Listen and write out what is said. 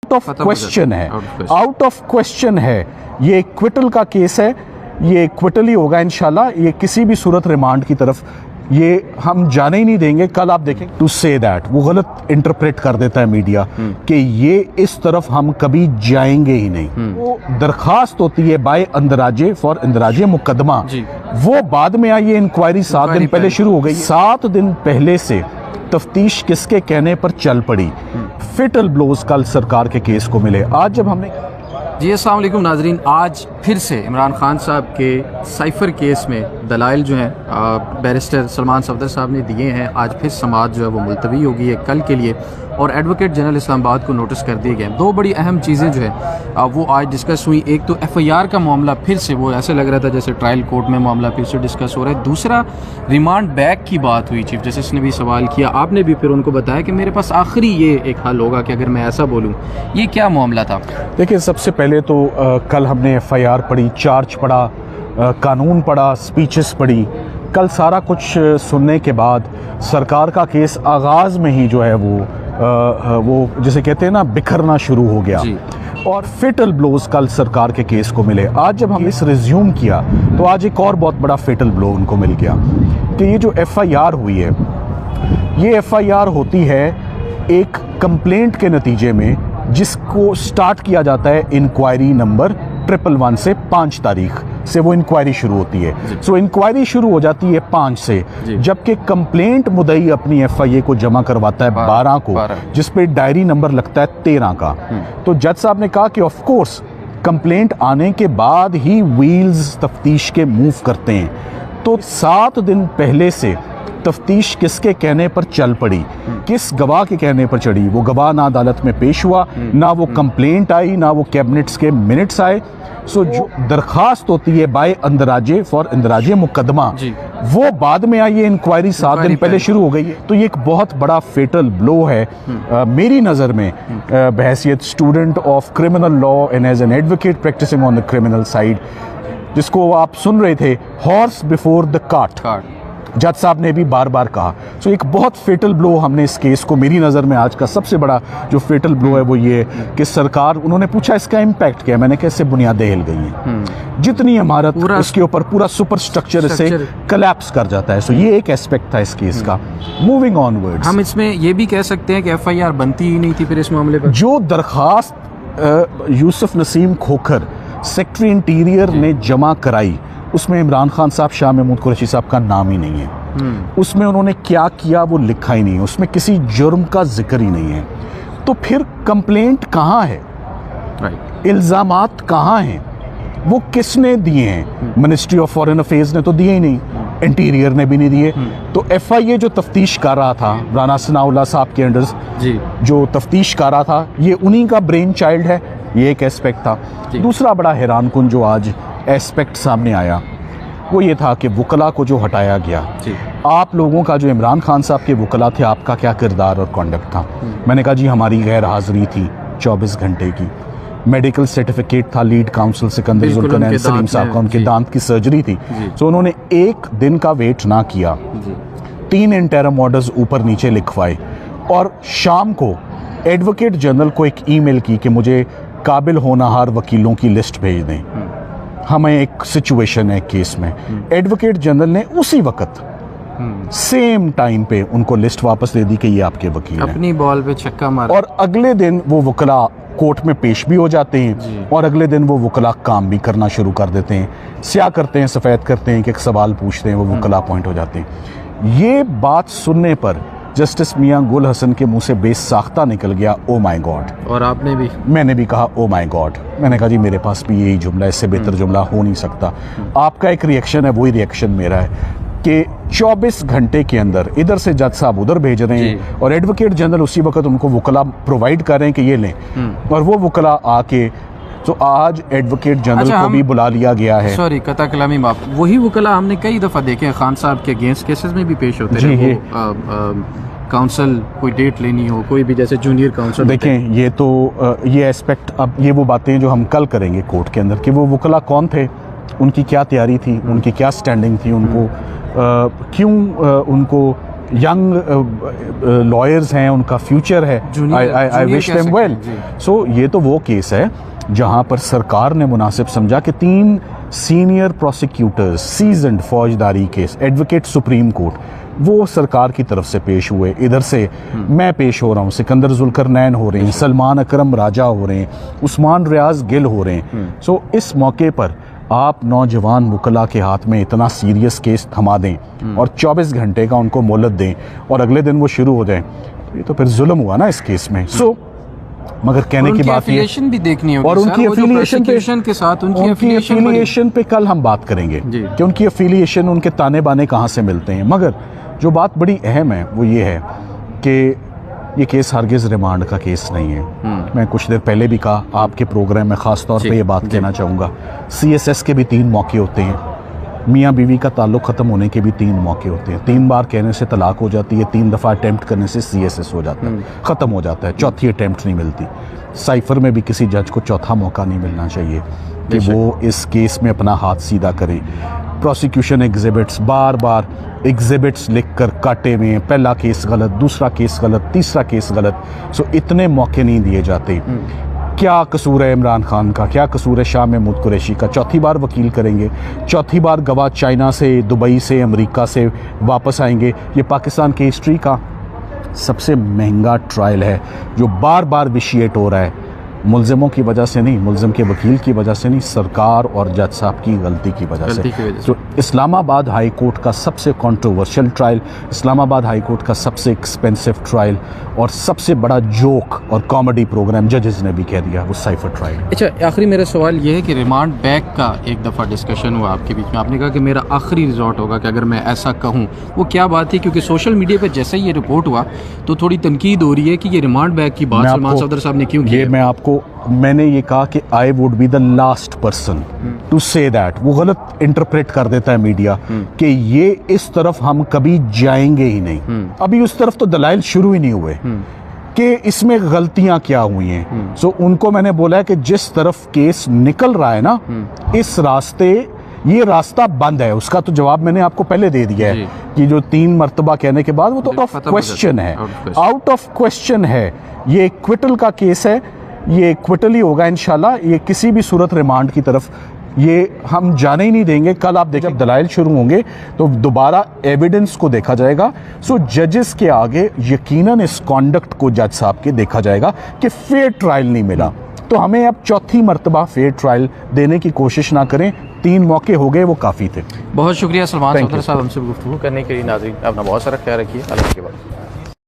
Out of question है, out of question है। ये क्विटल का केस है, ये क्विटल ही होगा इंशाल्लाह। ये किसी भी सूरत रिमांड की तरफ ये हम जाने ही नहीं देंगे। कल आप देखें टू से दैट वो गलत इंटरप्रेट कर देता है मीडिया कि ये इस तरफ हम कभी जाएंगे ही नहीं। वो दरखास्त होती है बाय अंदराजे फॉर इंदराजे मुकदमा, वो बाद में आई। ये इंक्वायरी 7 दिन पहले शुरू हो गई। 7 दिन पहले से तफ्तीश किसके कहने पर चल पड़ी। फेटल ब्लोज कल सरकार के केस को मिले। आज जब हमने जी अस्सलाम वालेकुम नाजरीन, आज फिर से इमरान खान साहब के साइफ़र केस में दलाइल जो हैं बैरिस्टर सलमान सफदर साहब ने दिए हैं। आज फिर समाअत जो है वो मुलतवी होगी है कल के लिए, और एडवोकेट जनरल इस्लामाबाद को नोटिस कर दिए गए। दो बड़ी अहम चीज़ें जो है वो आज डिस्कस हुई। एक तो FIR का मामला फिर से वो ऐसे लग रहा था जैसे ट्रायल कोर्ट में मामला फिर से डिस्कस हो रहा है। दूसरा रिमांड बैक की बात हुई। चीफ जस्टिस ने भी सवाल किया, आपने भी फिर उनको बताया कि मेरे पास आखिरी ये एक हल होगा कि अगर मैं ऐसा बोलूँ। ये क्या मामला था? देखिए, सबसे पहले तो कल हमने FIR पढ़ी, चार्ज पढ़ा, कानून पढ़ा, स्पीचेस पढ़ी। कल सारा कुछ सुनने के बाद सरकार का केस आगाज़ में ही जो है वो जिसे कहते हैं ना बिखरना शुरू हो गया, और फेटल ब्लोज कल सरकार के केस को मिले। आज जब हम इस रिज्यूम किया तो आज एक और बहुत बड़ा फेटल ब्लो उनको मिल गया कि ये जो FIR हुई है, ये FIR होती है एक कंप्लेंट के नतीजे में, जिसको स्टार्ट किया जाता है इंक्वायरी नंबर 111 से 5 तारीख से वो इंक्वायरी शुरू होती है। सो इंक्वायरी शुरू हो जाती है 5 से, जबकि कंप्लेंट मुद्दई अपनी FIA को जमा करवाता है 12 को, जिस पे डायरी नंबर लगता है 13 का। तो जज साहब ने कहा कि ऑफ कोर्स कंप्लेंट आने के बाद ही व्हील्स तफ्तीश के मूव करते हैं। तो 7 दिन पहले से तफ्तीश किसके कहने पर चल पड़ी, किस गवाह के कहने पर चढ़ी। वो गवाह ना अदालत में पेश हुआ, ना वो कंप्लेंट आई, ना वो कैबिनेट्स के मिनट्स आए। सो जो दरखास्त होती है बाय अंदराजे फॉर इंदराजे मुकदमा, वो बाद में आई। ये इंक्वायरी 7 दिन पहले शुरू हो गई है। तो ये एक बहुत बड़ा फेटल ब्लो है मेरी नज़र में, बहैसियत student of criminal law and as an advocate practising on the criminal side, जिसको आप सुन रहे थे हॉर्स बिफोर द कार्ट, जज साहब ने भी बार बार कहा। सो एक बहुत फेटल ब्लो हमने इस केस को, मेरी नज़र में आज का सबसे बड़ा जो फेटल ब्लो है वो ये कि सरकार, उन्होंने पूछा इसका इम्पैक्ट क्या है, मैंने कैसे बुनियादें हिल गई हैं, जितनी इमारत उसके ऊपर पूरा सुपर स्ट्रक्चर से कलैप्स कर जाता है। सो ये एक एस्पेक्ट था इस केस का। मूविंग ऑनवर्ड्स, हम इसमें ये भी कह सकते हैं कि FIR बनती ही नहीं थी फिर इस मामले पर। जो दरखास्त यूसुफ नसीम खोखर सेक्रेटरी इंटीरियर ने जमा कराई, उसमें इमरान खान साहब, शाह महमूद कुरैशी साहब का नाम ही नहीं है। उसमें उन्होंने क्या किया वो लिखा ही नहीं है, उसमें किसी जुर्म का जिक्र ही नहीं है। तो फिर कंप्लेंट कहाँ है, इल्ज़ामात कहाँ हैं, वो किसने दिए हैं? मिनिस्ट्री ऑफ फॉरेन अफेयर्स ने तो दिए ही नहीं, इंटीरियर ने भी नहीं दिए। तो FIA जो तफ्तीश कर रहा था, राना सनाउल्लाह साहब के अंडर जो तफ्तीश कर रहा था, ये उन्हीं का ब्रेन चाइल्ड है। ये एक एस्पेक्ट था। दूसरा बड़ा हैरानकुन जो आज एस्पेक्ट सामने आया वो ये था कि वकला को जो हटाया गया। आप लोगों का, जो इमरान खान साहब के वकला थे, आपका क्या किरदार और कॉन्डक्ट था? मैंने कहा जी हमारी गैर हाज़िरी थी 24 घंटे की, मेडिकल सर्टिफिकेट था लीड काउंसिल सिकंदर जुल्करनैन सलीम साहब का, उनके दांत की सर्जरी थी। तो उन्होंने एक दिन का वेट ना किया, 3 इंटरम ऑर्डर्स ऊपर नीचे लिखवाए, और शाम को एडवोकेट जनरल को एक ईमेल की कि मुझे काबिल होनहार वकीलों की लिस्ट भेज दें, हमें एक सिचुएशन है केस में। एडवोकेट जनरल ने उसी वक्त सेम टाइम पे उनको लिस्ट वापस दे दी कि ये आपके वकील हैं। अपनी बॉल पे छक्का मारा। और अगले दिन वो वकला कोर्ट में पेश भी हो जाते हैं, और अगले दिन वो वकला काम भी करना शुरू कर देते हैं, स्याह करते हैं, सफ़ेद करते हैं, कि एक सवाल पूछते हैं, वो वकला अपॉइंट हो जाते हैं। ये बात सुनने पर जस्टिस मियां गुल हसन के मुंह से बेसाख्ता निकल गया, ओ माय गॉड। और आपने भी? मैंने भी कहा ओ माय गॉड। मैंने कहा जी मेरे पास भी यही जुमला, इससे बेहतर जुमला हो नहीं सकता। आपका एक रिएक्शन है, वही रिएक्शन मेरा है कि 24 घंटे के अंदर इधर से जज साहब उधर भेज रहे हैं, और एडवोकेट जनरल उसी वक्त उनको वकला प्रोवाइड कर रहे हैं कि ये लें, और वो वकला आके, तो आज एडवोकेट जनरल को भी बुला लिया गया है। सॉरी कता कलामी माफ, वही वकला हमने कई दफ़ा देखे हैं खान साहब के अगेंस्ट केसेस में भी पेश होते हैं। काउंसिल कोई डेट लेनी हो, कोई भी जैसे जूनियर काउंसिल। देखें, ये तो ये एस्पेक्ट, अब ये वो बातें जो हम कल करेंगे कोर्ट के अंदर कि वो वकला कौन थे, उनकी क्या तैयारी थी, उनकी क्या स्टैंडिंग थी, उनको क्यों उनको यंग लॉयर्स हैं, उनका फ्यूचर है, आई विश देम वेल। सो ये तो वो केस है जहां पर सरकार ने मुनासिब समझा कि 3 सीनियर प्रोसिक्यूटर्स, सीजन्ड फौजदारी केस, एडवोकेट सुप्रीम कोर्ट, वो सरकार की तरफ से पेश हुए। इधर से मैं पेश हो रहा हूँ, सिकंदर जुल्करनैन हो रहे हैं, सलमान अकरम राजा हो रहे हैं, उस्मान रियाज गिल हो रहे हैं। सो इस मौके पर आप नौजवान वकला के हाथ में इतना सीरियस केस थमा दें और 24 घंटे का उनको मोहलत दें और अगले दिन वो शुरू हो जाए, ये तो फिर जुल्म हुआ ना इस केस में। सो मगर कहने की बात ये भी देखनी होगी और उनकी एफिलिएशन के साथ उनकी एफिलिएशन पे कल हम बात करेंगे कि उनकी एफिलिएशन, उनके ताने बाने कहाँ से मिलते हैं। मगर जो बात बड़ी अहम है वो ये है कि ये केस हरगिज़ रिमांड का केस नहीं है। मैं कुछ देर पहले भी कहा, आपके प्रोग्राम में ख़ास तौर पे ये बात कहना चाहूँगा, CSS के भी 3 मौके होते हैं, मियाँ बीवी का ताल्लुक़ ख़त्म होने के भी 3 मौके होते हैं। 3 बार कहने से तलाक हो जाती है, 3 दफ़ा अटैम्प्ट करने से CSS हो जाता है, ख़त्म हो जाता है, चौथी अटैम्प्ट नहीं मिलती। साइफर में भी किसी जज को चौथा मौका नहीं मिलना चाहिए कि वो इस केस में अपना हाथ सीधा करे। प्रोसिक्यूशन एग्जिबिट्स, बार बार एग्जिबिट्स लिख कर काटे हुए हैं, पहला केस गलत, दूसरा केस गलत, तीसरा केस गलत। सो इतने मौके नहीं दिए जाते। क्या कसूर है इमरान खान का, क्या कसूर है शाह महमूद कुरैशी का? चौथी बार वकील करेंगे, चौथी बार गवाह चाइना से, दुबई से, अमेरिका से वापस आएंगे। ये पाकिस्तान की हिस्ट्री का सबसे महंगा ट्रायल है जो बार बार विशिएट हो रहा है। मुल्ज़िमों की वजह से नहीं, मुल्ज़िम के वकील की वजह से नहीं, सरकार और जज साहब की गलती की वजह से। तो इस्लामाबाद हाई कोर्ट का सबसे controversial trial, Islamabad high court का सबसे एक्सपेंसिव ट्रायल और सबसे बड़ा जोक और कॉमेडी प्रोग्राम जजेस ने भी कह दिया, वो साइफर ट्रायल। अच्छा, आखिरी मेरा सवाल ये है कि रिमांड बैक का एक दफ़ा डिस्कशन हुआ आपके बीच में, आपने कहा कि मेरा आखिरी रिजॉर्ट होगा कि अगर मैं ऐसा कहूँ। वो क्या बात है? क्योंकि सोशल मीडिया पर जैसे ही ये रिपोर्ट हुआ तो थोड़ी तनकीद हो रही है कि ये रिमांड बैक की बात सलमान सफदर साहब ने क्यों की? मैंने ये कहा कि I would be the last person to say that. वो गलत इंटरप्रेट कर देता है मीडिया कि ये इस तरफ हम कभी जाएंगे ही नहीं। अभी उस तरफ तो दलाइल शुरू ही नहीं हुए कि इसमें गलतियां क्या हुई हैं। सो उनको मैंने बोला है कि जिस तरफ केस निकल रहा है ना, इस रास्ते, ये रास्ता बंद है। उसका तो जवाब मैंने आपको पहले दे दिया है कि जो 3 मरतबा कहने के बाद वो तो ऑफ क्वेश्चन है, आउट ऑफ क्वेश्चन है। ये क्विटल का केस है, ये क्विटल ही होगा इंशाल्लाह। ये किसी भी सूरत रिमांड की तरफ ये हम जाने ही नहीं देंगे। कल आप देखिए, जब दलाइल शुरू होंगे तो दोबारा एविडेंस को देखा जाएगा। सो जजेस के आगे यकीनन इस कॉन्डक्ट को जज साहब के देखा जाएगा कि फेयर ट्रायल नहीं मिला, तो हमें अब चौथी मरतबा फेयर ट्रायल देने की कोशिश ना करें। 3 मौके हो गए, वो काफ़ी थे। बहुत शुक्रिया सलमान सफदर साहब हमसे गुफ्तगू करने के लिए। नाज़रीन, अपना बहुत सारा ख्याल रखिए। अल्लाह के बाद।